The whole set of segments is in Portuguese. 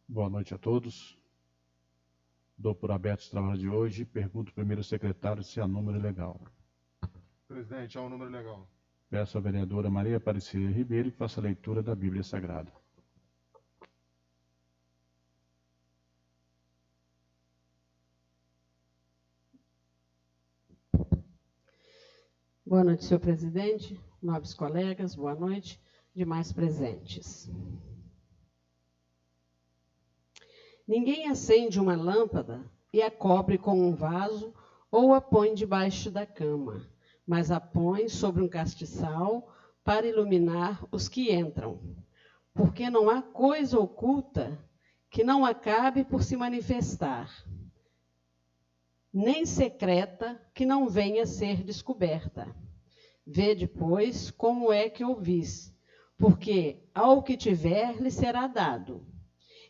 Boa noite a todos. Dou por aberto os trabalhos de hoje. Pergunto ao primeiro secretário se há número legal. Presidente, há um número legal. Peço à vereadora Maria Aparecida Ribeiro que faça a leitura da Bíblia Sagrada. Boa noite, senhor presidente, nobres colegas, boa noite, demais presentes. Ninguém acende uma lâmpada e a cobre com um vaso ou a põe debaixo da cama, mas a põe sobre um castiçal para iluminar os que entram. Porque não há coisa oculta que não acabe por se manifestar, nem secreta que não venha a ser descoberta. Vede, pois, como é que ouvis, porque ao que tiver lhe será dado,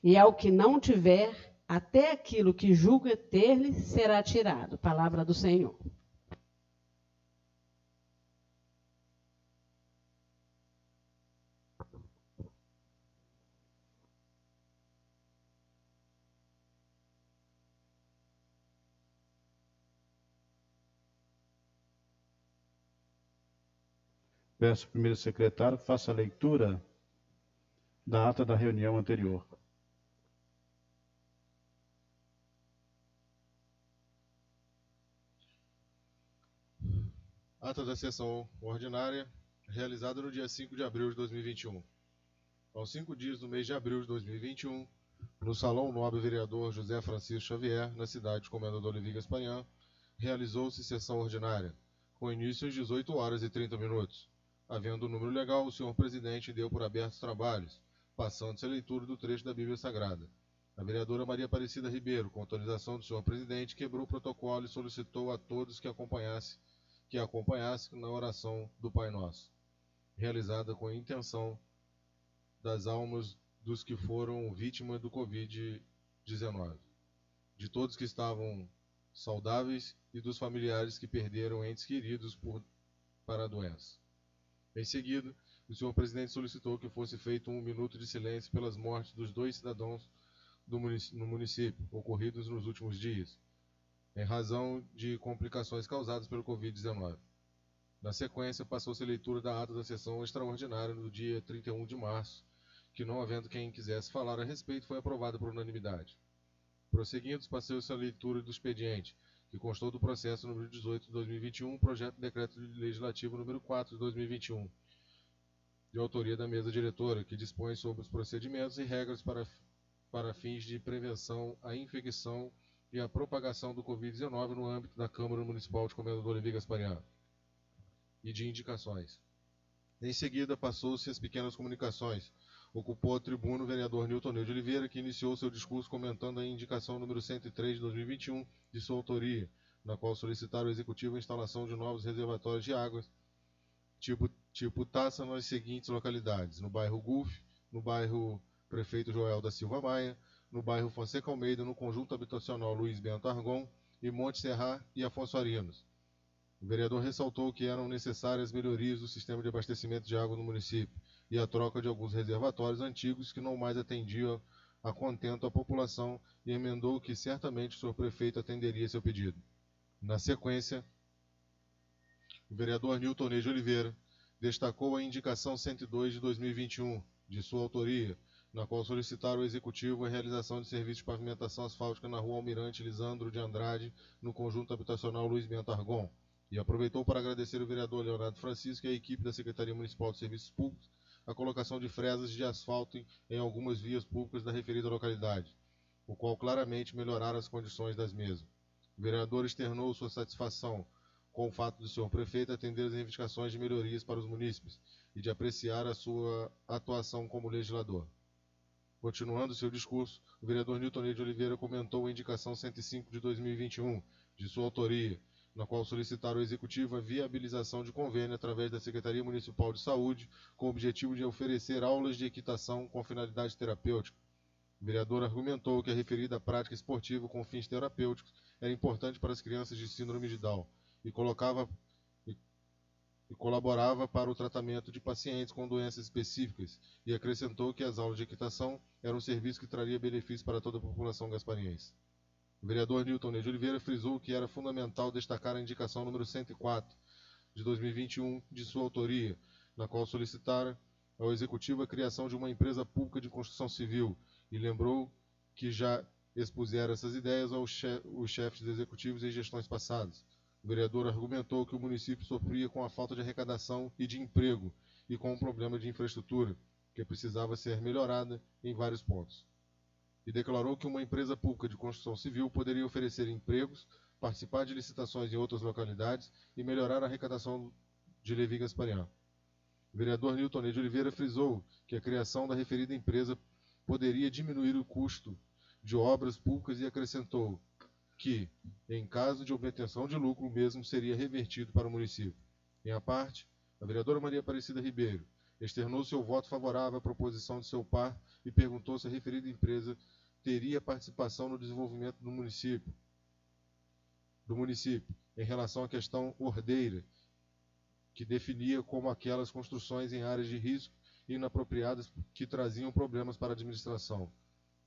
e ao que não tiver, até aquilo que julga ter-lhe será tirado. Palavra do Senhor. Peço ao primeiro secretário que faça a leitura da ata da reunião anterior. Ata da sessão ordinária, realizada no dia 5 de abril de 2021. Aos 5 dias do mês de abril de 2021, no Salão Nobre Vereador José Francisco Xavier, na cidade de Comendador Levi Gasparian, realizou-se sessão ordinária, com início às 18 horas e 30 minutos. Havendo o número legal, o senhor presidente deu por abertos trabalhos, passando-se a leitura do trecho da Bíblia Sagrada. A vereadora Maria Aparecida Ribeiro, com autorização do senhor presidente, quebrou o protocolo e solicitou a todos que acompanhasse na oração do Pai Nosso, realizada com a intenção das almas dos que foram vítimas do Covid-19, de todos que estavam saudáveis e dos familiares que perderam entes queridos para a doença. Em seguida, o senhor presidente solicitou que fosse feito 1 minuto de silêncio pelas mortes dos 2 cidadãos no município, ocorridos nos últimos dias, em razão de complicações causadas pelo Covid-19. Na sequência, passou-se a leitura da ata da sessão extraordinária no dia 31 de março, que, não havendo quem quisesse falar a respeito, foi aprovada por unanimidade. Prosseguindo, passou-se a leitura do expediente, que constou do processo número 18 de 2021, projeto de decreto legislativo número 4 de 2021, de autoria da mesa diretora, que dispõe sobre os procedimentos e regras para fins de prevenção à infecção e à propagação do Covid-19 no âmbito da Câmara Municipal de Comendador Levi Gasparian, e de indicações. Em seguida, passou-se as pequenas comunicações. Ocupou a tribuna o vereador Nilton Ney de Oliveira, que iniciou seu discurso comentando a indicação número 103 de 2021, de sua autoria, na qual solicitaram ao Executivo a instalação de novos reservatórios de águas, tipo taça, nas seguintes localidades: no bairro Gulf, no bairro Prefeito Joel da Silva Maia, no bairro Fonseca Almeida, no conjunto habitacional Luiz Bento Argon, e Monte Serra e Afonso Arinos. O vereador ressaltou que eram necessárias melhorias do sistema de abastecimento de água no município e a troca de alguns reservatórios antigos que não mais atendiam a contento a população, e emendou que certamente o senhor prefeito atenderia seu pedido. Na sequência, o vereador Nilton Ney de Oliveira destacou a indicação 102 de 2021, de sua autoria, na qual solicitaram ao Executivo a realização de serviços de pavimentação asfáltica na rua Almirante Lisandro de Andrade, no conjunto habitacional Luiz Bento Argon, e aproveitou para agradecer ao vereador Leonardo Francisco e a equipe da Secretaria Municipal de Serviços Públicos a colocação de fresas de asfalto em algumas vias públicas da referida localidade, o qual claramente melhoraram as condições das mesmas. O vereador externou sua satisfação com o fato do senhor prefeito atender as reivindicações de melhorias para os munícipes e de apreciar a sua atuação como legislador. Continuando seu discurso, o vereador Nilton Ney de Oliveira comentou a indicação 105 de 2021, de sua autoria, na qual solicitaram ao Executivo a viabilização de convênio através da Secretaria Municipal de Saúde, com o objetivo de oferecer aulas de equitação com finalidade terapêutica. O vereador argumentou que a referida prática esportiva com fins terapêuticos era importante para as crianças de síndrome de Down e e colaborava para o tratamento de pacientes com doenças específicas, e acrescentou que as aulas de equitação eram um serviço que traria benefícios para toda a população gaspariense. O vereador Newton Ney de Oliveira frisou que era fundamental destacar a indicação número 104 de 2021 de sua autoria, na qual solicitara ao Executivo a criação de uma empresa pública de construção civil, e lembrou que já expuseram essas ideias aos chefes executivos em gestões passadas. O vereador argumentou que o município sofria com a falta de arrecadação e de emprego e com um problema de infraestrutura, que precisava ser melhorada em vários pontos. E declarou que uma empresa pública de construção civil poderia oferecer empregos, participar de licitações em outras localidades e melhorar a arrecadação de Levi Gasparian. O vereador Newton Ney de Oliveira frisou que a criação da referida empresa poderia diminuir o custo de obras públicas e acrescentou que, em caso de obtenção de lucro, o mesmo seria revertido para o município. Em a parte, a vereadora Maria Aparecida Ribeiro externou seu voto favorável à proposição de seu par e perguntou se a referida empresa teria participação no desenvolvimento do município, em relação à questão ordeira, que definia como aquelas construções em áreas de risco inapropriadas que traziam problemas para a administração.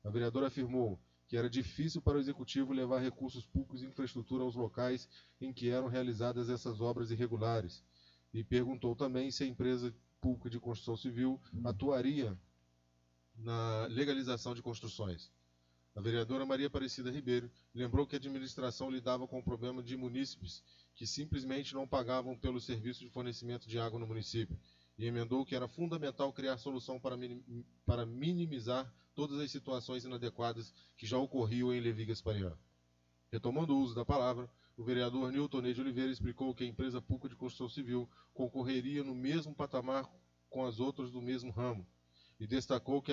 A vereadora afirmou que era difícil para o Executivo levar recursos públicos e infraestrutura aos locais em que eram realizadas essas obras irregulares, e perguntou também se a empresa pública de construção civil atuaria na legalização de construções. A vereadora Maria Aparecida Ribeiro lembrou que a administração lidava com o problema de munícipes que simplesmente não pagavam pelo serviço de fornecimento de água no município, e emendou que era fundamental criar solução para minimizar todas as situações inadequadas que já ocorriam em Levi Gasparian. Retomando o uso da palavra, o vereador Newton Ney de Oliveira explicou que a empresa pública de construção civil concorreria no mesmo patamar com as outras do mesmo ramo, e destacou que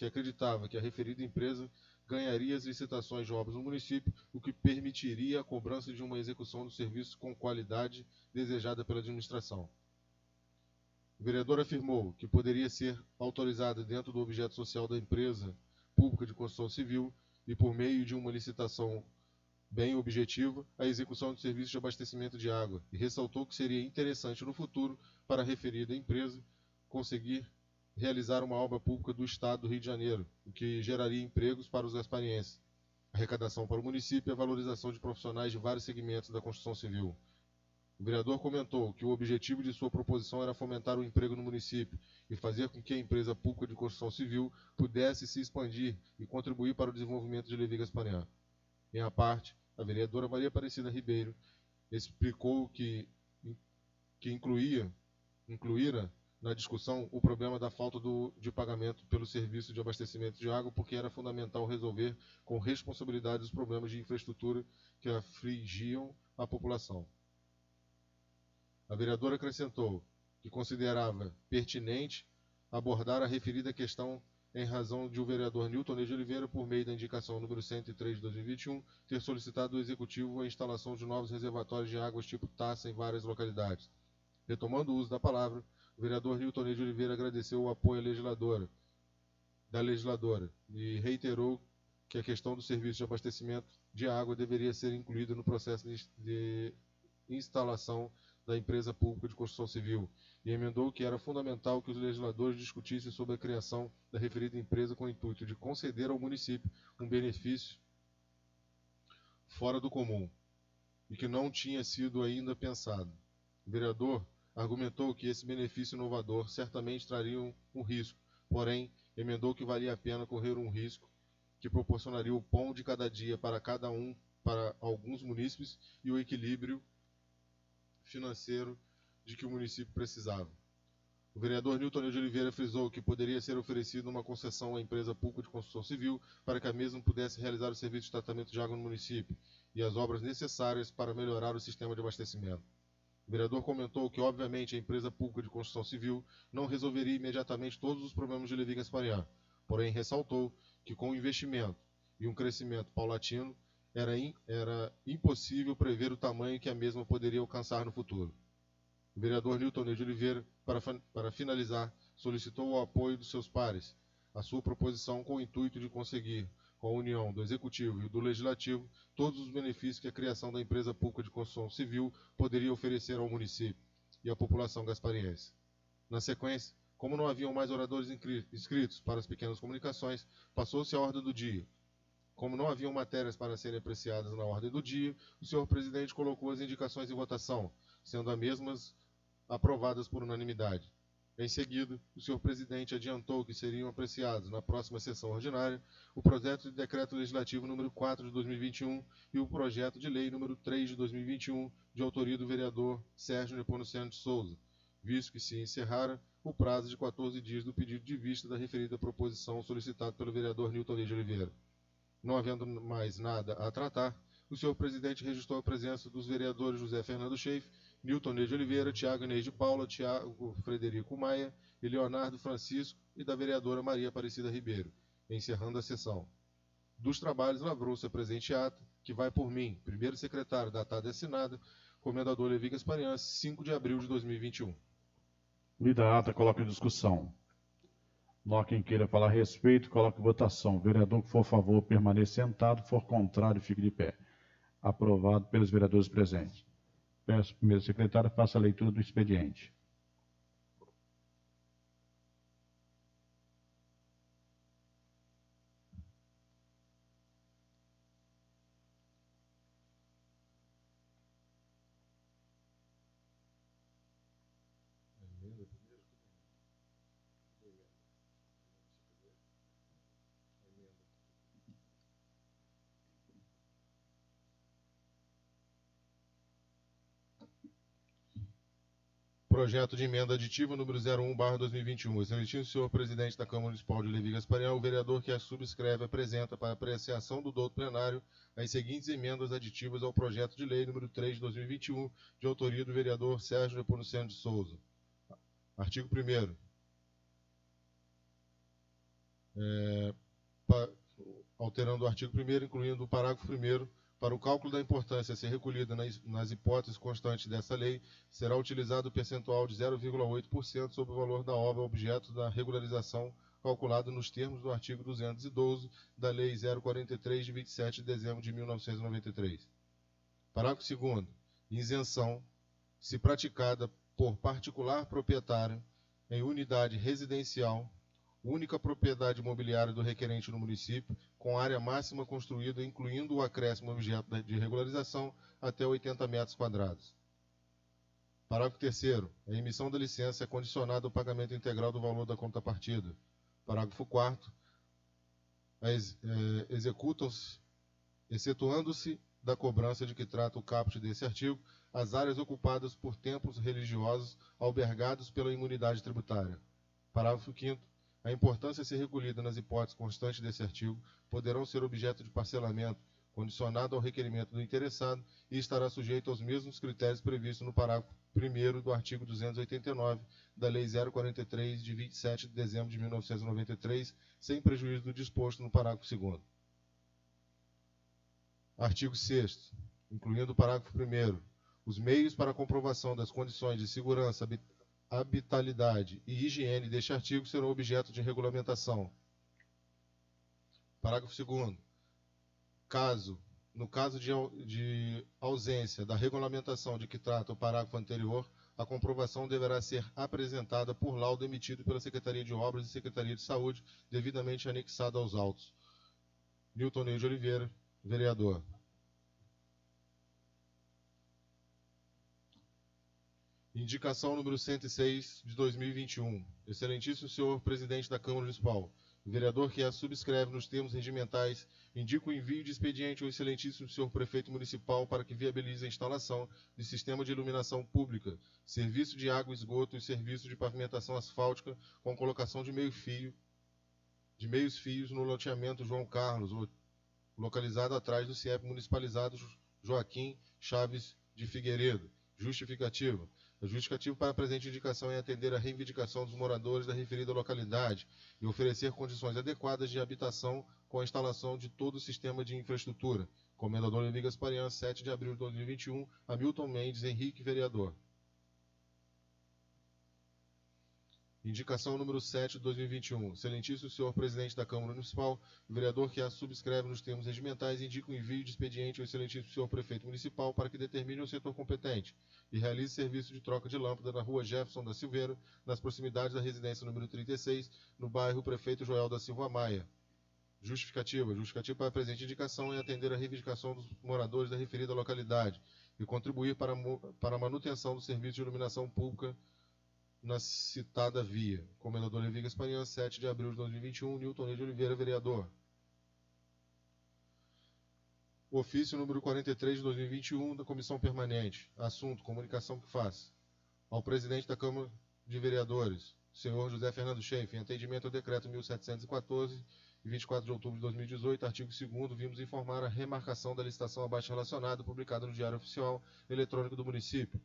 acreditava que a referida empresa ganharia as licitações de obras no município, o que permitiria a cobrança de uma execução do serviço com qualidade desejada pela administração. O vereador afirmou que poderia ser autorizada dentro do objeto social da empresa pública de construção civil e por meio de uma licitação bem objetiva a execução de serviços de abastecimento de água, e ressaltou que seria interessante no futuro para a referida empresa conseguir realizar uma obra pública do Estado do Rio de Janeiro, o que geraria empregos para os gasparienses, arrecadação para o município e a valorização de profissionais de vários segmentos da construção civil. O vereador comentou que o objetivo de sua proposição era fomentar o emprego no município e fazer com que a empresa pública de construção civil pudesse se expandir e contribuir para o desenvolvimento de Levi Gasparian. Em a parte, a vereadora Maria Aparecida Ribeiro explicou que incluíra na discussão o problema da falta de pagamento pelo serviço de abastecimento de água, porque era fundamental resolver com responsabilidade os problemas de infraestrutura que afligiam a população. A vereadora acrescentou que considerava pertinente abordar a referida questão em razão de o vereador Newton Ney de Oliveira, por meio da indicação número 103 de 2021, ter solicitado ao Executivo a instalação de novos reservatórios de águas tipo taça em várias localidades. Retomando o uso da palavra, o vereador Newton Ney de Oliveira agradeceu o apoio da legisladora e reiterou que a questão do serviço de abastecimento de água deveria ser incluída no processo de instalação da empresa pública de construção civil, e emendou que era fundamental que os legisladores discutissem sobre a criação da referida empresa com o intuito de conceder ao município um benefício fora do comum e que não tinha sido ainda pensado. O vereador argumentou que esse benefício inovador certamente traria um risco, porém emendou que valia a pena correr um risco que proporcionaria o pão de cada dia para alguns munícipes e o equilíbrio financeiro de que o município precisava. O vereador Newton Ney de Oliveira frisou que poderia ser oferecida uma concessão à empresa pública de construção civil para que a mesma pudesse realizar o serviço de tratamento de água no município e as obras necessárias para melhorar o sistema de abastecimento. O vereador comentou que, obviamente, a empresa pública de construção civil não resolveria imediatamente todos os problemas de Levi Gasparian, porém ressaltou que com o investimento e um crescimento paulatino, era impossível prever o tamanho que a mesma poderia alcançar no futuro. O vereador Newton Ney de Oliveira, para finalizar, solicitou o apoio dos seus pares à sua proposição com o intuito de conseguir, com a união do Executivo e do Legislativo, todos os benefícios que a criação da empresa pública de construção civil poderia oferecer ao município, e a população gaspariense. Na sequência, como não haviam mais oradores inscritos para as pequenas comunicações, passou-se a ordem do dia. Como não haviam matérias para serem apreciadas na ordem do dia, o senhor presidente colocou as indicações em votação, sendo as mesmas aprovadas por unanimidade. Em seguida, o senhor presidente adiantou que seriam apreciados, na próxima sessão ordinária, o projeto de decreto legislativo número 4 de 2021 e o projeto de lei número 3 de 2021, de autoria do vereador Sérgio Nepomuceno de Souza, visto que se encerrara o prazo de 14 dias do pedido de vista da referida proposição solicitado pelo vereador Nilton de Oliveira. Não havendo mais nada a tratar, o senhor presidente registrou a presença dos vereadores José Fernando Schaeff, Nilton de Oliveira, Tiago Inês de Paula, Tiago Frederico Maia e Leonardo Francisco e da vereadora Maria Aparecida Ribeiro, encerrando a sessão. Dos trabalhos lavrou-se a presente ata, que vai por mim, primeiro secretário, datada e assinada, comendador Levi Gasparian, 5 de abril de 2021. Lida a ata, coloca em discussão. Não há quem queira falar a respeito, coloque em votação. O vereador que for a favor, permaneça sentado, for contrário, fique de pé. Aprovado pelos vereadores presentes. Peço ao primeiro secretário, faça a leitura do expediente. Projeto de emenda aditiva número 01/2021. Excelentíssimo senhor presidente da Câmara Municipal de Levi Gasparian, o vereador que a subscreve apresenta para apreciação do douto plenário as seguintes emendas aditivas ao projeto de lei número 3 de 2021, de autoria do vereador Sérgio Nepomuceno de Souza. Artigo 1º. Alterando o artigo 1º, incluindo o parágrafo 1º, para o cálculo da importância a ser recolhida nas hipóteses constantes dessa lei, será utilizado o percentual de 0,8% sobre o valor da obra objeto da regularização, calculado nos termos do artigo 212 da Lei 043, de 27 de dezembro de 1993. Parágrafo 2º. Isenção, se praticada por particular proprietário em unidade residencial, única propriedade imobiliária do requerente no município, com área máxima construída, incluindo o acréscimo objeto de regularização, até 80 metros quadrados. Parágrafo 3º. A emissão da licença é condicionada ao pagamento integral do valor da contrapartida. Parágrafo 4º. Executam-se, excetuando-se da cobrança de que trata o caput desse artigo, as áreas ocupadas por templos religiosos albergados pela imunidade tributária. Parágrafo 5º. A importância a ser recolhida nas hipóteses constantes desse artigo poderão ser objeto de parcelamento, condicionado ao requerimento do interessado, e estará sujeito aos mesmos critérios previstos no parágrafo 1º do artigo 289 da Lei 043, de 27 de dezembro de 1993, sem prejuízo do disposto no parágrafo 2º. Artigo 6º. Incluindo o parágrafo 1º, os meios para a comprovação das condições de segurança, habitabilidade e higiene deste artigo serão objeto de regulamentação. Parágrafo 2º. No caso de ausência da regulamentação de que trata o parágrafo anterior, a comprovação deverá ser apresentada por laudo emitido pela Secretaria de Obras e Secretaria de Saúde, devidamente anexada aos autos. Nilton de Oliveira, vereador. Indicação número 106 de 2021. Excelentíssimo senhor presidente da Câmara Municipal, o vereador que a subscreve nos termos regimentais, indica o envio de expediente ao excelentíssimo senhor prefeito municipal para que viabilize a instalação de sistema de iluminação pública, serviço de água e esgoto e serviço de pavimentação asfáltica com colocação de meios fios no loteamento João Carlos, localizado atrás do CIEP municipalizado Joaquim Chaves de Figueiredo. Justificativa. O justificativo para a presente indicação é atender à reivindicação dos moradores da referida localidade e oferecer condições adequadas de habitação com a instalação de todo o sistema de infraestrutura. Comendador Levi Gasparian, 7 de abril de 2021, Hamilton Mendes Henrique, vereador. Indicação número 7 de 2021. Excelentíssimo senhor presidente da Câmara Municipal, o vereador que a subscreve nos termos regimentais indica o envio de expediente ao excelentíssimo senhor prefeito municipal para que determine o setor competente e realize serviço de troca de lâmpada na rua Jefferson da Silveira, nas proximidades da residência número 36, no bairro Prefeito Joel da Silva Maia. Justificativa. Justificativa para a presente indicação é atender a reivindicação dos moradores da referida localidade e contribuir para a manutenção do serviço de iluminação pública na citada via. Comendador Levi Gasparian, 7 de abril de 2021, Nilton Ney de Oliveira, vereador. Ofício número 43 de 2021 da Comissão Permanente. Assunto: comunicação que faz. Ao presidente da Câmara de Vereadores, senhor José Fernando Schaeff, em atendimento ao decreto 1714, de 24 de outubro de 2018, artigo 2º, vimos informar a remarcação da licitação abaixo relacionada, publicada no Diário Oficial Eletrônico do município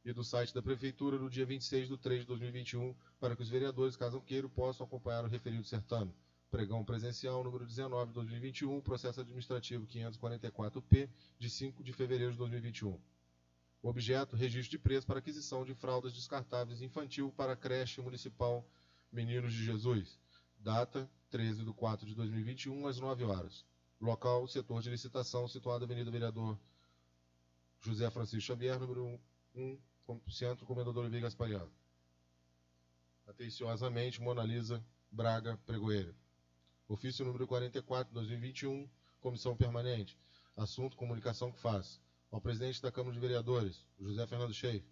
e do site da Prefeitura no dia 26/3 de 2021, para que os vereadores, caso queiram, possam acompanhar o referido certame. Pregão presencial número 19 de 2021, processo administrativo 544-P, de 5 de fevereiro de 2021. Objeto: registro de preço para aquisição de fraldas descartáveis infantil para a creche municipal Meninos de Jesus. Data: 13/4 de 2021, às 9 horas. Local: setor de licitação, situado Avenida Vereador José Francisco Xavier, número 1, Centro, Comendador Levi Gasparian. Atenciosamente, Mona Lisa Braga Pregoeira. Ofício número 44, 2021, Comissão Permanente. Assunto: comunicação que faz. Ao presidente da Câmara de Vereadores, José Fernando Schaeff,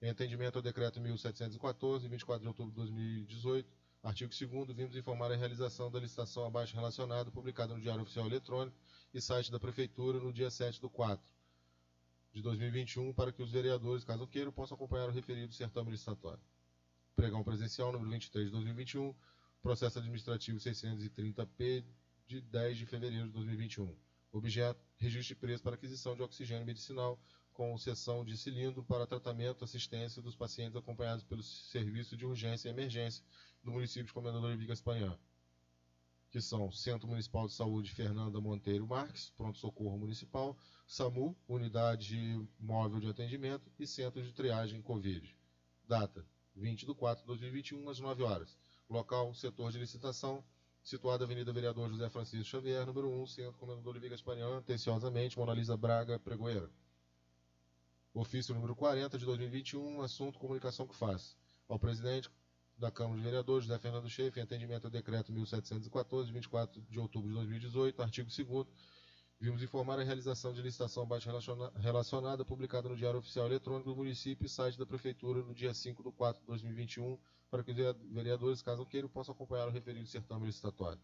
em atendimento ao decreto 1714, 24 de outubro de 2018, artigo 2º, vimos informar a realização da licitação abaixo relacionada, publicada no Diário Oficial Eletrônico e site da Prefeitura no dia 7/4 de 2021, para que os vereadores, caso queiram, possam acompanhar o referido certame licitatório. Pregão presencial número 23 de 2021, processo administrativo 630-P, de 10 de fevereiro de 2021. Objeto: registro de preço para aquisição de oxigênio medicinal com cessão de cilindro para tratamento e assistência dos pacientes acompanhados pelo Serviço de Urgência e Emergência do município de Comendador Levi Gasparian, que são Centro Municipal de Saúde Fernanda Monteiro Marques, Pronto Socorro Municipal, SAMU, Unidade Móvel de Atendimento e Centro de Triagem Covid. Data: 20/4 de 2021, às 9 horas. Local: setor de licitação, situado Avenida Vereador José Francisco Xavier, número 1, Centro, Comendador Levi Gasparian, atenciosamente, Mona Lisa Braga Pregoeira. Ofício número 40 de 2021, assunto: comunicação que faz. Ao presidente da Câmara de Vereadores, José Fernando Schaeff, em atendimento ao decreto 1714, de 24 de outubro de 2018, artigo 2º, vimos informar a realização de licitação abaixo relacionada, publicada no Diário Oficial Eletrônico do município e site da Prefeitura no dia 5/4 de 2021, para que os vereadores, caso queiram, possam acompanhar o referido certame licitatório.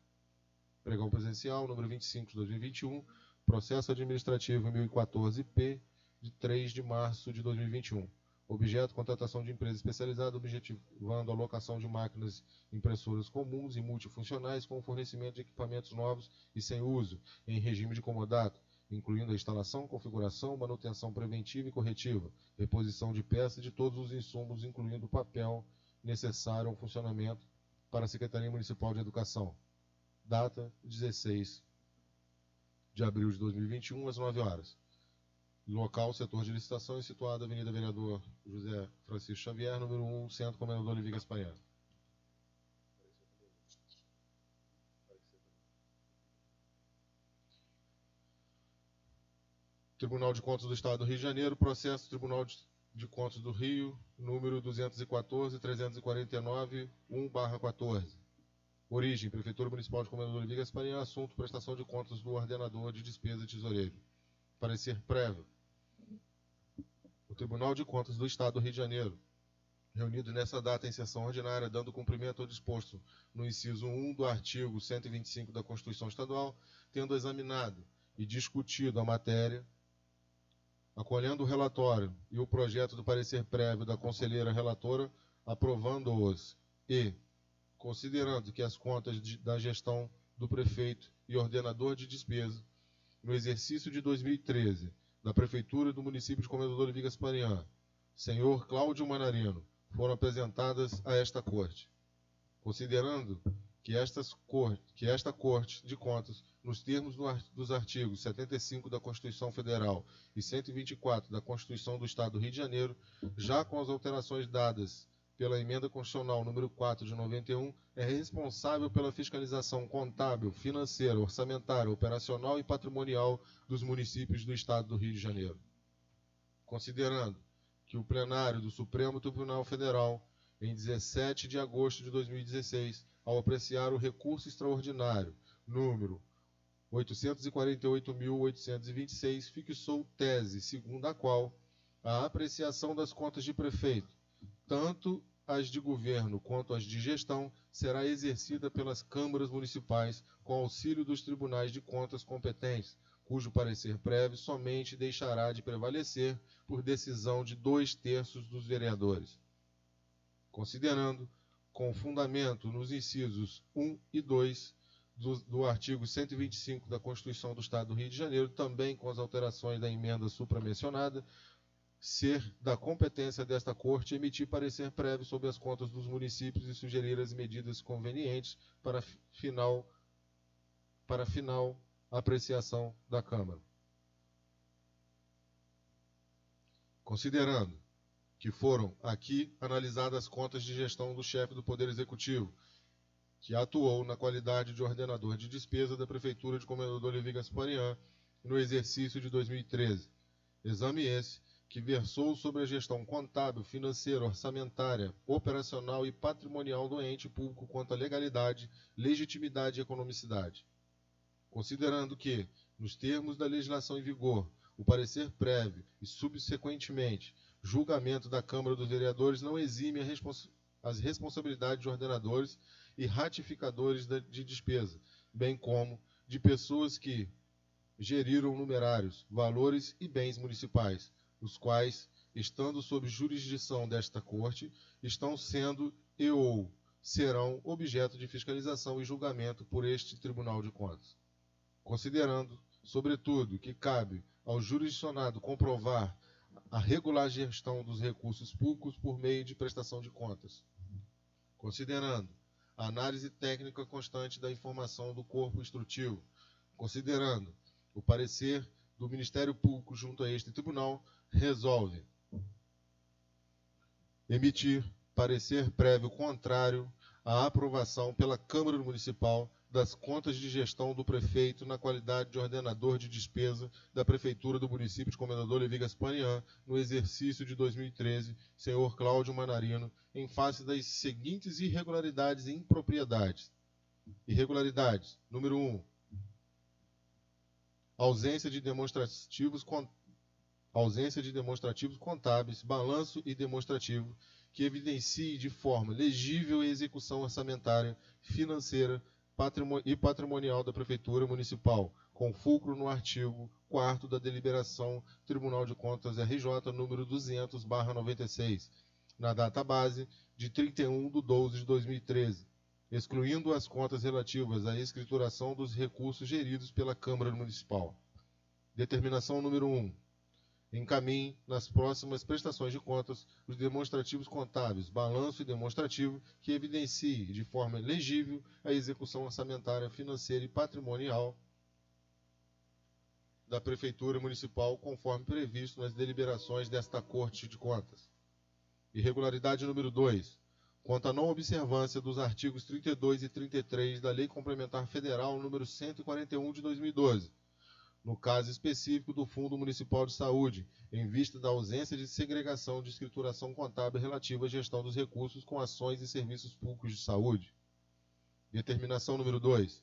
Pregão presencial número 25 de 2021, processo administrativo 1014-P, de 3 de março de 2021. Objeto: contratação de empresa especializada, objetivando a locação de máquinas impressoras comuns e multifuncionais com o fornecimento de equipamentos novos e sem uso, em regime de comodato, incluindo a instalação, configuração, manutenção preventiva e corretiva, reposição de peças de todos os insumos, incluindo o papel necessário ao funcionamento, para a Secretaria Municipal de Educação. Data: 16 de abril de 2021, às 9 horas. Local: setor de licitação, situado Avenida Vereador José Francisco Xavier, número 1, Centro, Comendador Levi Gasparian. Tribunal de Contas do Estado do Rio de Janeiro, processo Tribunal de Contas do Rio, número 214.349.1/14. Origem: Prefeitura Municipal de Comendador Levi Gasparian. Assunto: prestação de contas do ordenador de despesa e tesoureiro. Parecer prévio. O Tribunal de Contas do Estado do Rio de Janeiro, reunido nessa data em sessão ordinária, dando cumprimento ao disposto no inciso 1 do artigo 125 da Constituição Estadual, tendo examinado e discutido a matéria, acolhendo o relatório e o projeto do parecer prévio da conselheira relatora, aprovando-os e, considerando que as contas da gestão do prefeito e ordenador de despesa no exercício de 2013 da Prefeitura do município de Comendador Levi Gasparian, senhor Cláudio Manarino, foram apresentadas a esta Corte. Considerando que esta Corte de Contas, nos termos dos artigos 75 da Constituição Federal e 124 da Constituição do Estado do Rio de Janeiro, já com as alterações dadas pela Emenda Constitucional número 4 de 91, é responsável pela fiscalização contábil, financeira, orçamentária, operacional e patrimonial dos municípios do Estado do Rio de Janeiro. Considerando que o plenário do Supremo Tribunal Federal, em 17 de agosto de 2016, ao apreciar o recurso extraordinário número 848.826, fixou tese segundo a qual a apreciação das contas de prefeito, tanto as de governo quanto as de gestão, será exercida pelas câmaras municipais com auxílio dos tribunais de contas competentes, cujo parecer prévio somente deixará de prevalecer por decisão de 2/3 dos vereadores. Considerando, com fundamento nos incisos 1 e 2 do artigo 125 da Constituição do Estado do Rio de Janeiro, também com as alterações da emenda supramencionada, ser da competência desta Corte emitir parecer prévio sobre as contas dos municípios e sugerir as medidas convenientes para final apreciação da Câmara. Considerando que foram aqui analisadas as contas de gestão do chefe do Poder Executivo, que atuou na qualidade de ordenador de despesa da Prefeitura de Comendador Levi Gasparian no exercício de 2013. Exame esse que versou sobre a gestão contábil, financeira, orçamentária, operacional e patrimonial do ente público quanto à legalidade, legitimidade e economicidade. Considerando que, nos termos da legislação em vigor, o parecer prévio e, subsequentemente, julgamento da Câmara dos Vereadores não exime as responsabilidades de ordenadores e ratificadores de despesa, bem como de pessoas que geriram numerários, valores e bens municipais, os quais, estando sob jurisdição desta Corte, estão sendo e ou serão objeto de fiscalização e julgamento por este Tribunal de Contas. Considerando, sobretudo, que cabe ao jurisdicionado comprovar a regular gestão dos recursos públicos por meio de prestação de contas. Considerando a análise técnica constante da informação do corpo instrutivo. Considerando o parecer do Ministério Público junto a este tribunal, resolve emitir parecer prévio contrário à aprovação pela Câmara Municipal das contas de gestão do prefeito na qualidade de ordenador de despesa da Prefeitura do município de Comendador Levi Gasparian no exercício de 2013, senhor Cláudio Manarino, em face das seguintes irregularidades e impropriedades. Irregularidades. Número 1. Ausência de demonstrativos contábeis, balanço e demonstrativo que evidencie de forma legível a execução orçamentária, financeira e patrimonial da Prefeitura Municipal, com fulcro no artigo 4º da deliberação Tribunal de Contas RJ número 200/96, na data base de 31/12/2013, excluindo as contas relativas à escrituração dos recursos geridos pela Câmara Municipal. Determinação número 1. Encaminhe nas próximas prestações de contas os demonstrativos contábeis, balanço e demonstrativo que evidencie de forma legível a execução orçamentária, financeira e patrimonial da Prefeitura Municipal, conforme previsto nas deliberações desta Corte de Contas. Irregularidade número 2. Quanto à não observância dos artigos 32 e 33 da Lei Complementar Federal número 141 de 2012, no caso específico do Fundo Municipal de Saúde, em vista da ausência de segregação de escrituração contábil relativa à gestão dos recursos com ações e serviços públicos de saúde. Determinação número 2.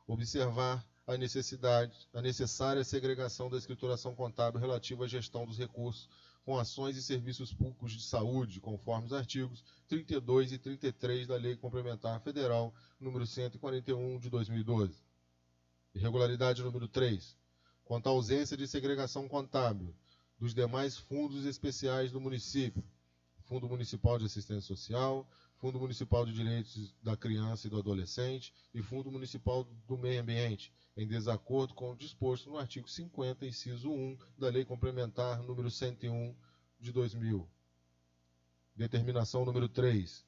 Observar a necessária segregação da escrituração contábil relativa à gestão dos recursos com ações e serviços públicos de saúde, conforme os artigos 32 e 33 da Lei Complementar Federal número 141 de 2012. Irregularidade número 3. Quanto à ausência de segregação contábil dos demais fundos especiais do município, Fundo Municipal de Assistência Social, Fundo Municipal de Direitos da Criança e do Adolescente e Fundo Municipal do Meio Ambiente, em desacordo com o disposto no artigo 50, inciso 1 da Lei Complementar número 101 de 2000. Determinação número 3.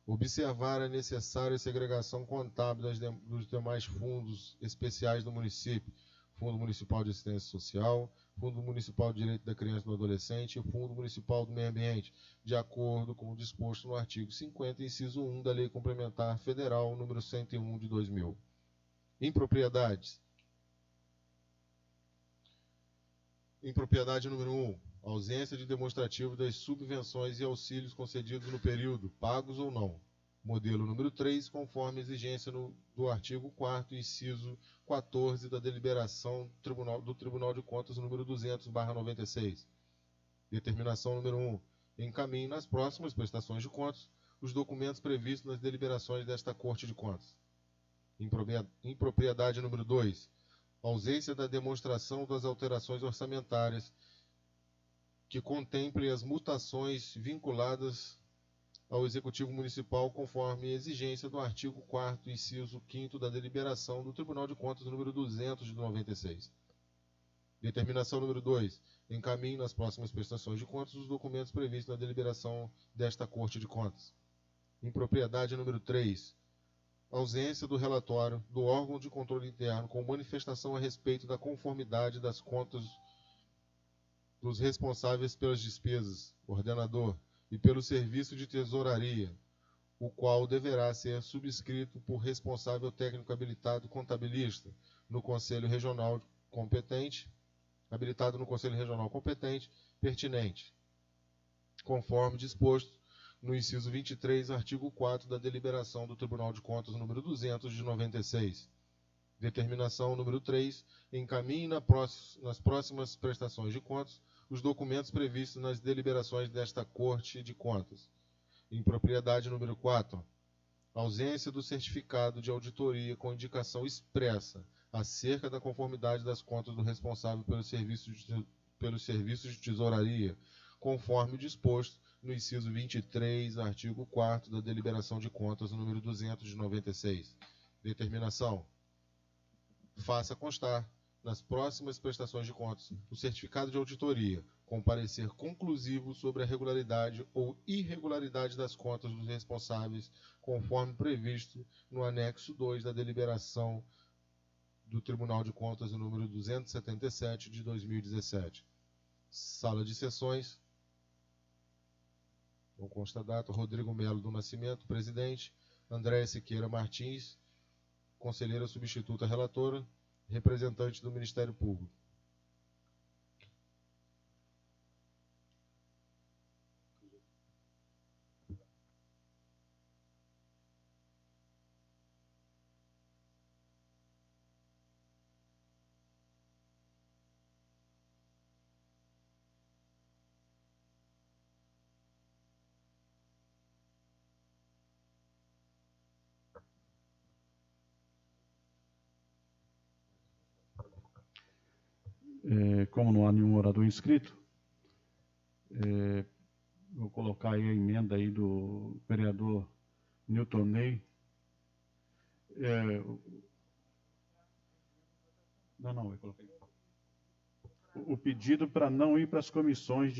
Observar a necessária segregação contábil dos demais fundos especiais do município, Fundo Municipal de Assistência Social, Fundo Municipal de Direito da Criança e do Adolescente e Fundo Municipal do Meio Ambiente, de acordo com o disposto no artigo 50, inciso 1 da Lei Complementar Federal número 101 de 2000. Impropriedades. Impropriedade número 1. Ausência de demonstrativo das subvenções e auxílios concedidos no período, pagos ou não. Modelo número 3, conforme exigência do artigo 4º, inciso 14 da deliberação do Tribunal de Contas número 200/96. Determinação número 1. Encaminhe nas próximas prestações de contas os documentos previstos nas deliberações desta Corte de Contas. Impropriedade número 2. Ausência da demonstração das alterações orçamentárias que contemplem as mutações vinculadas ao Executivo Municipal conforme exigência do artigo 4º, inciso 5º da deliberação do Tribunal de Contas número 200 de 96. Determinação número 2. Encaminhe nas próximas prestações de contas os documentos previstos na deliberação desta Corte de Contas. Impropriedade número 3. Ausência do relatório do órgão de controle interno com manifestação a respeito da conformidade das contas dos responsáveis pelas despesas, ordenador, e pelo serviço de tesouraria, o qual deverá ser subscrito por responsável técnico habilitado contabilista no Conselho Regional competente, habilitado no Conselho Regional competente, pertinente, conforme disposto no inciso 23, artigo 4 da deliberação do Tribunal de Contas número 200 de 96. Determinação número 3. Encaminhe nas próximas prestações de contas os documentos previstos nas deliberações desta Corte de Contas. Impropriedade número 4. Ausência do certificado de auditoria com indicação expressa acerca da conformidade das contas do responsável pelos serviços de tesouraria, conforme disposto no inciso 23, artigo 4º da deliberação de contas número 200 de 96. Determinação. Faça constar nas próximas prestações de contas o certificado de auditoria, com parecer conclusivo sobre a regularidade ou irregularidade das contas dos responsáveis, conforme previsto no anexo 2 da deliberação do Tribunal de Contas número 277 de 2017. Sala de sessões. Não consta a data. Rodrigo Melo do Nascimento, presidente. Andréia Siqueira Martins, conselheira substituta relatora, representante do Ministério Público. Como não há nenhum orador inscrito, vou colocar aí a emenda aí do vereador Newton Ney. Eu coloquei. O pedido para não ir para as comissões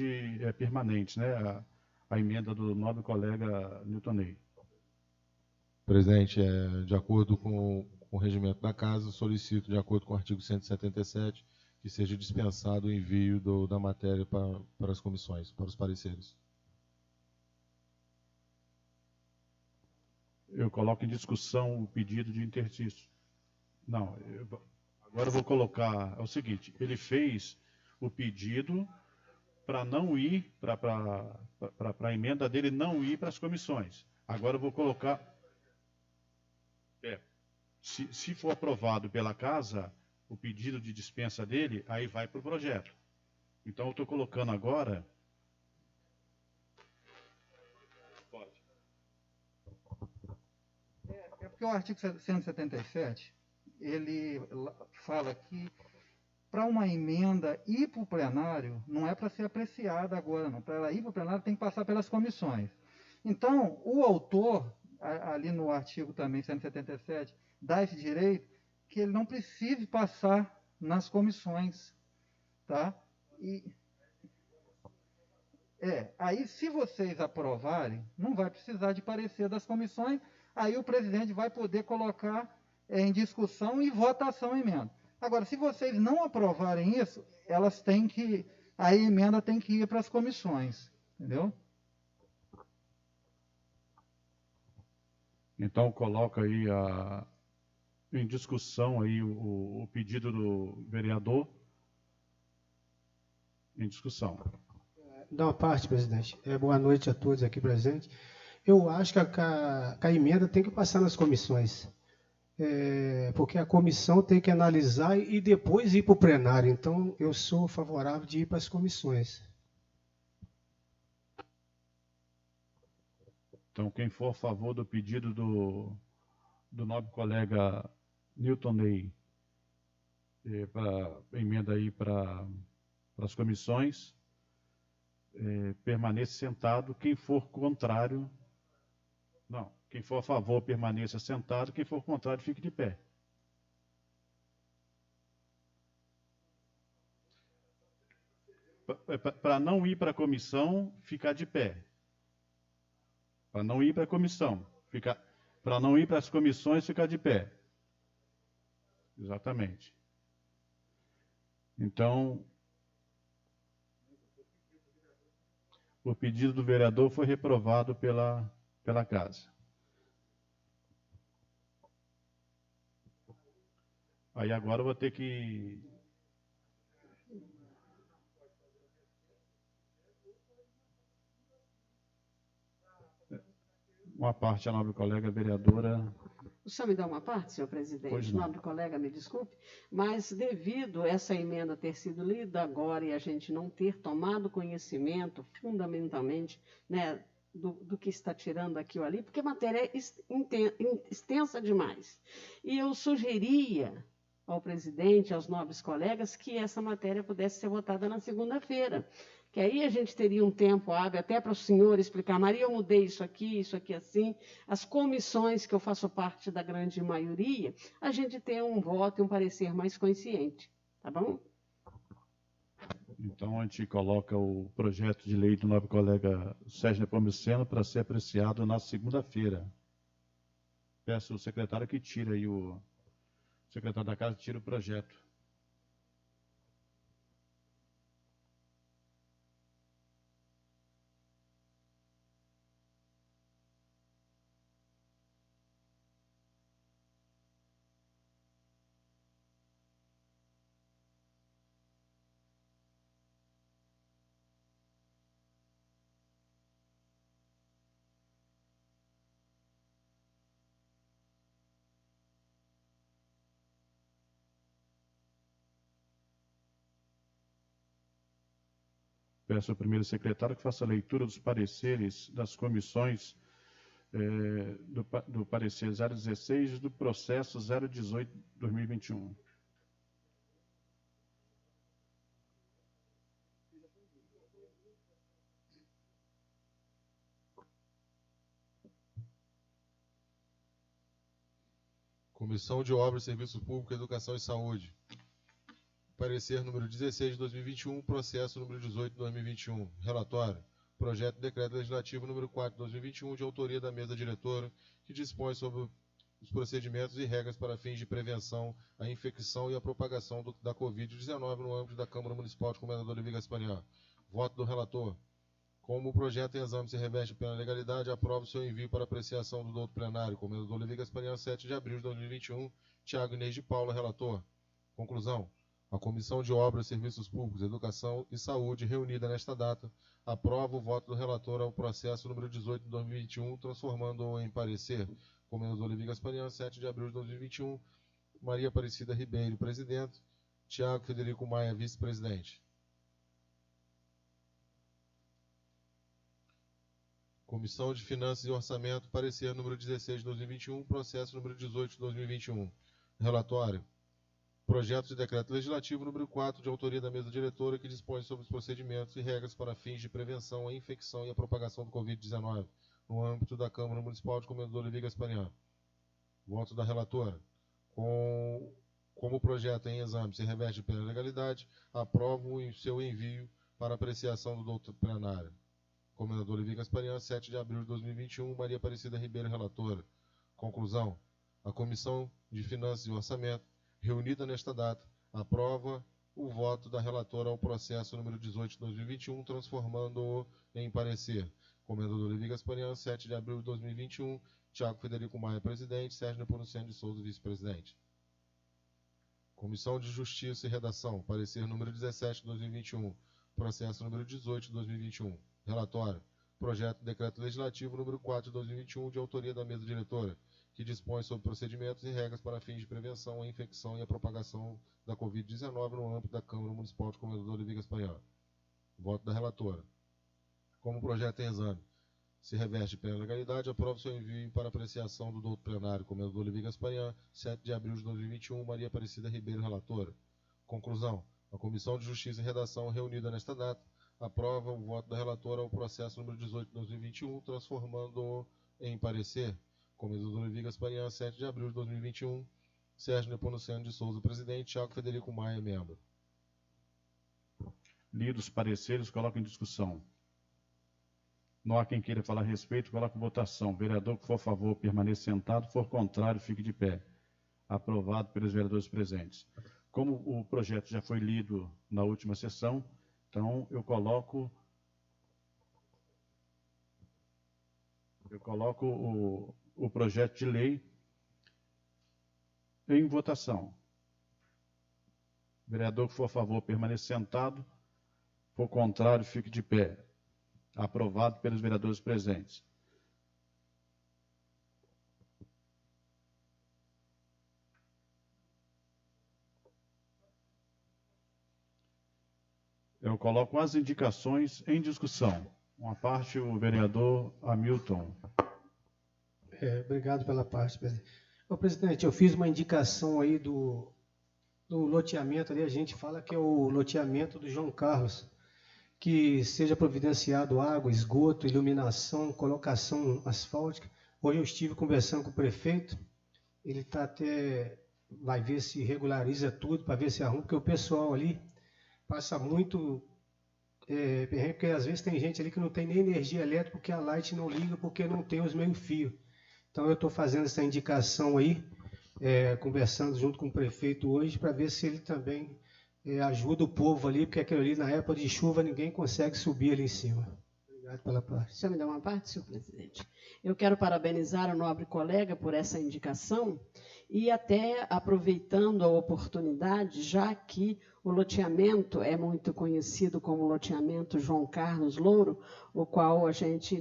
permanentes, né? A emenda do nobre colega Newton Ney. Presidente, de acordo com o regimento da Casa, solicito, de acordo com o artigo 177, que seja dispensado o envio da matéria para as comissões, para os pareceres. Eu coloco em discussão o pedido de interstício. Não, agora eu vou colocar, é o seguinte, ele fez o pedido para não ir, para a emenda dele não ir para as comissões. Agora eu vou colocar, se for aprovado pela Casa, o pedido de dispensa dele, aí vai para o projeto. Então eu estou colocando agora. Pode. É porque o artigo 177, ele fala que para uma emenda ir para o plenário, não é para ser apreciada agora, não. Para ela ir para o plenário tem que passar pelas comissões. Então, o autor, ali no artigo também 177, dá esse direito que ele não precise passar nas comissões, tá? Aí, se vocês aprovarem, não vai precisar de parecer das comissões, aí o presidente vai poder colocar em discussão e votação a emenda. Agora, se vocês não aprovarem isso, a emenda tem que ir para as comissões, entendeu? Então, coloca aí em discussão aí o pedido do vereador em discussão. Da uma parte, presidente. Boa noite a todos aqui presentes. Eu acho que a emenda tem que passar nas comissões, porque a comissão tem que analisar e depois ir para o plenário. Então, eu sou favorável de ir para as comissões. Então, quem for a favor do pedido do nobre colega Newton Ney, para emenda aí para as comissões, permaneça sentado. Quem for contrário, não. Quem for a favor, permaneça sentado. Quem for contrário, fique de pé. Para não ir para a comissão, ficar de pé. Para não ir para a comissão. Para não ir para as comissões, ficar de pé. Exatamente. Então, o pedido do vereador foi reprovado pela casa. Aí agora eu vou ter que... Uma parte, a nobre colega vereadora... O senhor me dá uma parte, senhor presidente? Pois não. Nobre colega, me desculpe, mas devido a essa emenda ter sido lida agora e a gente não ter tomado conhecimento, fundamentalmente, né, do que está tirando aqui ou ali, porque a matéria é extensa demais. E eu sugeria ao presidente, aos nobres colegas, que essa matéria pudesse ser votada na segunda-feira, que aí a gente teria um tempo hábil até para o senhor explicar, Maria, eu mudei isso aqui assim. As comissões, que eu faço parte da grande maioria, a gente tem um voto e um parecer mais consciente, tá bom? Então, a gente coloca o projeto de lei do nobre colega Sérgio Nepomuceno para ser apreciado na segunda-feira. Peço ao secretário que tire aí o secretário da casa, tira o projeto. Peço ao primeiro secretário que faça a leitura dos pareceres das comissões do parecer 016 e do processo 018/2021. Comissão de Obras, Serviços Públicos, Educação e Saúde. Parecer número 16 de 2021, processo número 18 de 2021. Relatório. Projeto de Decreto Legislativo número 4 de 2021, de autoria da mesa diretora, que dispõe sobre os procedimentos e regras para fins de prevenção à infecção e à propagação da Covid-19 no âmbito da Câmara Municipal de Comendador Levi Gasparian. Voto do relator. Como o projeto em exame se reveste pela legalidade, aprova o seu envio para apreciação do doutor plenário, Comendador Levi Gasparian, 7 de abril de 2021. Tiago Inês de Paula, relator. Conclusão. A Comissão de Obras, Serviços Públicos, Educação e Saúde, reunida nesta data, aprova o voto do relator ao processo número 18 de 2021, transformando-o em parecer. Comendador Levi Gasparian, 7 de abril de 2021. Maria Aparecida Ribeiro, presidente. Tiago Federico Maia, vice-presidente. Comissão de Finanças e Orçamento, parecer número 16 de 2021, processo número 18 de 2021. Relatório. Projeto de Decreto Legislativo número 4, de autoria da mesa diretora, que dispõe sobre os procedimentos e regras para fins de prevenção à infecção e à propagação do Covid-19, no âmbito da Câmara Municipal de Comendador Levi Gasparian. Voto da relatora. Como o projeto em exame se reveste pela legalidade, aprovo o seu envio para apreciação do doutor plenário. Comendador Levi Gasparian, 7 de abril de 2021, Maria Aparecida Ribeiro, relatora. Conclusão. A Comissão de Finanças e Orçamento, reunida nesta data, Aprova o voto da relatora ao processo número 18 de 2021, transformando-o em parecer. Comendador Levi Gasparian, 7 de abril de 2021. Tiago Federico Maia, presidente. Sérgio Nepomuceno de Souza, vice-presidente. Comissão de Justiça e Redação. Parecer número 17 de 2021. Processo número 18 de 2021. Relatório. Projeto de Decreto Legislativo número 4 de 2021, de autoria da mesa diretora, que dispõe sobre procedimentos e regras para fins de prevenção à infecção e à propagação da Covid-19 no âmbito da Câmara Municipal de Comendador Levi Gasparian. Voto da relatora. Como o projeto em exame se reveste de plena legalidade, aprova seu envio para apreciação do doutor plenário, Comendador Levi Gasparian, 7 de abril de 2021, Maria Aparecida Ribeiro, relatora. Conclusão. A Comissão de Justiça e Redação, reunida nesta data, aprova o voto da relatora ao processo número 18 de 2021, transformando-o em parecer. Comendador Levi Gasparian, 7 de abril de 2021, Sérgio Nepomuceno de Souza, presidente. Tiago Federico Maia, membro. Lidos os pareceres, coloco em discussão. Não há quem queira falar a respeito, coloco em votação. Vereador que for a favor, permaneça sentado. For contrário, fique de pé. Aprovado pelos vereadores presentes. Como o projeto já foi lido na última sessão, então eu coloco o projeto de lei em votação. Vereador que for a favor, permaneça sentado. For contrário, fique de pé. Aprovado pelos vereadores presentes. Eu coloco as indicações em discussão. Uma parte, o vereador Hamilton. Obrigado pela parte, presidente. Ô, presidente, eu fiz uma indicação aí do loteamento ali, a gente fala que é o loteamento do João Carlos, que seja providenciado água, esgoto, iluminação, colocação asfáltica. Hoje eu estive conversando com o prefeito, ele vai ver se regulariza tudo, para ver se arruma, porque o pessoal ali passa muito perrengue, porque às vezes tem gente ali que não tem nem energia elétrica, porque a light não liga, porque não tem os meio-fios. Então eu estou fazendo essa indicação aí, conversando junto com o prefeito hoje, para ver se ele também ajuda o povo ali, porque aquilo ali, na época de chuva, ninguém consegue subir ali em cima. Obrigado pela parte. O senhor me dá uma parte, senhor presidente? Eu quero parabenizar o nobre colega por essa indicação e até aproveitando a oportunidade, já que o loteamento é muito conhecido como loteamento João Carlos Louro, o qual a gente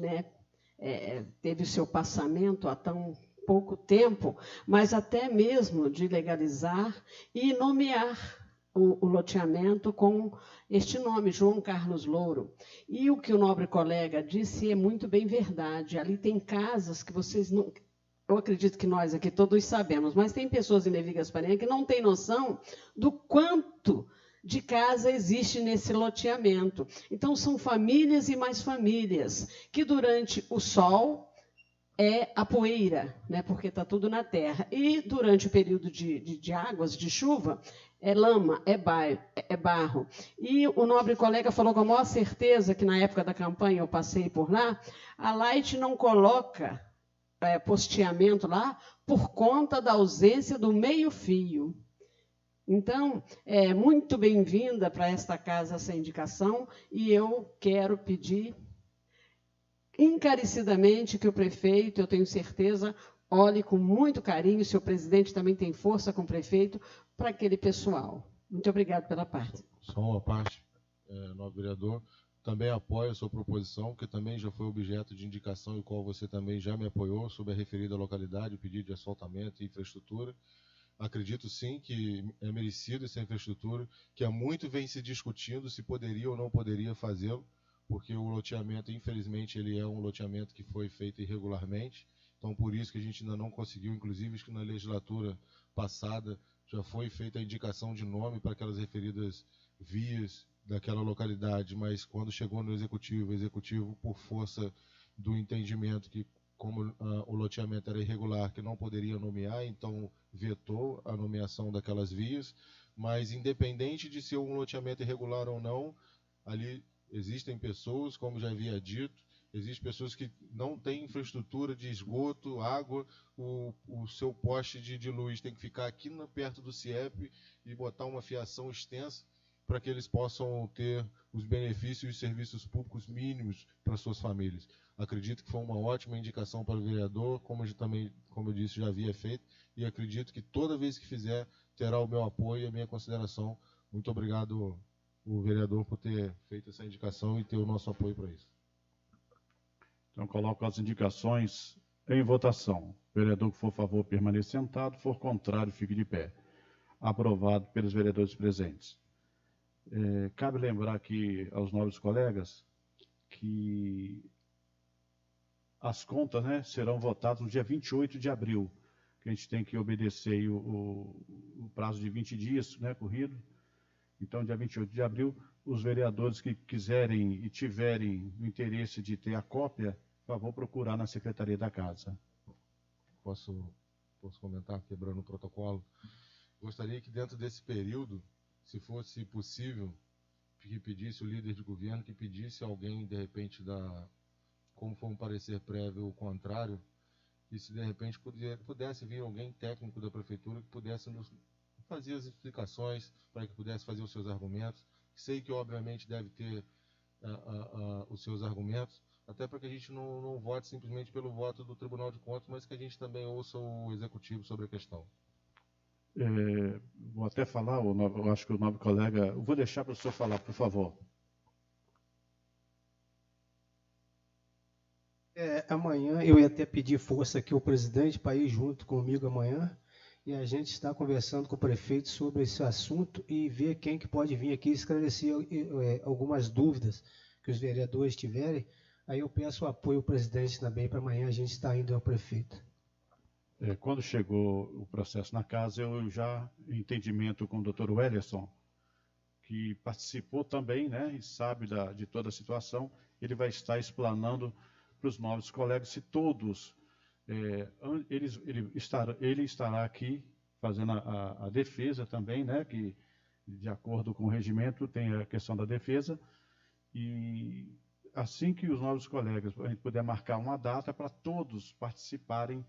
teve seu passamento há tão pouco tempo, mas até mesmo de legalizar e nomear o loteamento com este nome, João Carlos Louro. E o que o nobre colega disse é muito bem verdade. Ali tem casas que vocês não... Eu acredito que nós aqui todos sabemos, mas tem pessoas em Levi Gasparian que não têm noção do quanto de casa existe nesse loteamento. Então, são famílias e mais famílias que, durante o sol, é a poeira, né, porque está tudo na terra. E, durante o período de águas, de chuva, é lama, é barro. E o nobre colega falou com a maior certeza que, na época da campanha, eu passei por lá, a Light não coloca posteamento lá por conta da ausência do meio-fio. Então, é muito bem-vinda para esta casa essa indicação, e eu quero pedir encarecidamente que o prefeito, eu tenho certeza, olhe com muito carinho, o seu presidente também tem força com o prefeito, para aquele pessoal. Muito obrigado pela parte. Só uma parte, nobre vereador. Também apoio a sua proposição, que também já foi objeto de indicação, e qual você também já me apoiou, sobre a referida localidade, o pedido de asfaltamento e infraestrutura. Acredito sim que é merecido essa infraestrutura, que há muito vem se discutindo se poderia ou não poderia fazê-lo, porque o loteamento, infelizmente, ele é um loteamento que foi feito irregularmente. Então, por isso que a gente ainda não conseguiu, inclusive, acho que na legislatura passada já foi feita a indicação de nome para aquelas referidas vias daquela localidade, mas quando chegou no executivo, por força do entendimento que, como o loteamento era irregular, que não poderia nomear, então vetou a nomeação daquelas vias. Mas, independente de ser um loteamento irregular ou não, ali existem pessoas, como já havia dito, Existem pessoas que não têm infraestrutura de esgoto, água, o seu poste de luz tem que ficar aqui perto do CIEP e botar uma fiação extensa para que eles possam ter os benefícios e os serviços públicos mínimos para suas famílias. Acredito que foi uma ótima indicação para o vereador, como eu disse, já havia feito, e acredito que toda vez que fizer, terá o meu apoio e a minha consideração. Muito obrigado, o vereador, por ter feito essa indicação e ter o nosso apoio para isso. Então, coloco as indicações em votação. O vereador que for a favor, permaneça sentado. For contrário, fique de pé. Aprovado pelos vereadores presentes. Cabe lembrar aqui aos nobres colegas que as contas, né, serão votadas no dia 28 de abril, que a gente tem que obedecer aí o prazo de 20 dias, né, corrido. Então, dia 28 de abril, os vereadores que quiserem e tiverem o interesse de ter a cópia, por favor, procurar na Secretaria da Casa. Posso comentar, quebrando o protocolo? Gostaria que dentro desse período, se fosse possível, que pedisse o líder de governo, que pedisse alguém, de repente, como foi um parecer prévio ou contrário, e se de repente pudesse vir alguém técnico da prefeitura que pudesse nos fazer as explicações, para que pudesse fazer os seus argumentos. Sei que, obviamente, deve ter os seus argumentos, até para que a gente não vote simplesmente pelo voto do Tribunal de Contas, mas que a gente também ouça o Executivo sobre a questão. Vou até falar, eu acho que o nobre colega... Eu vou deixar para o senhor falar, por favor. Amanhã eu ia até pedir força aqui ao presidente para ir junto comigo amanhã, e a gente está conversando com o prefeito sobre esse assunto e ver quem que pode vir aqui esclarecer algumas dúvidas que os vereadores tiverem. Aí eu peço o apoio ao presidente também para amanhã a gente estar indo ao prefeito. Quando chegou o processo na casa, eu já, em entendimento com o doutor Wellerson, que participou também, né, e sabe de toda a situação, ele vai estar explanando para os novos colegas se todos, ele estará aqui fazendo a defesa também, né, que de acordo com o regimento tem a questão da defesa, e assim que os novos colegas, a gente puder marcar uma data para todos participarem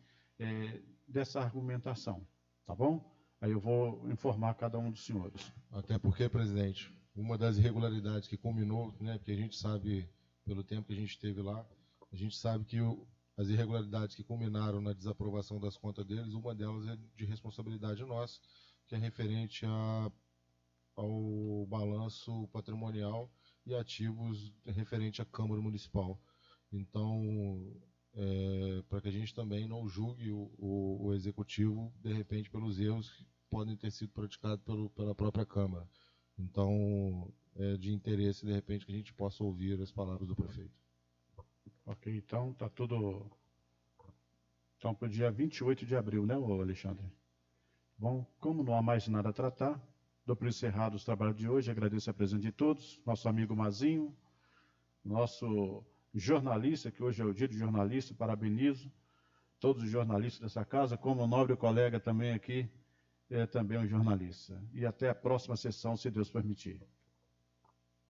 dessa argumentação, tá bom? Aí eu vou informar cada um dos senhores. Até porque, presidente, uma das irregularidades que culminou, né, porque a gente sabe, pelo tempo que a gente esteve lá, a gente sabe que as irregularidades que culminaram na desaprovação das contas deles, uma delas é de responsabilidade nossa, que é referente ao balanço patrimonial e ativos referente à Câmara Municipal. Então, para que a gente também não julgue o Executivo, de repente, pelos erros que podem ter sido praticados pela própria Câmara. Então, é de interesse, de repente, que a gente possa ouvir as palavras do prefeito. Ok, então está tudo... Então, para o dia 28 de abril, né, Alexandre? Bom, como não há mais nada a tratar, dou por encerrado os trabalhos de hoje, agradeço a presença de todos, nosso amigo Mazinho, nosso jornalista, que hoje é o dia do jornalista, parabenizo todos os jornalistas dessa casa, como o nobre colega também aqui, é também um jornalista. E até a próxima sessão, se Deus permitir.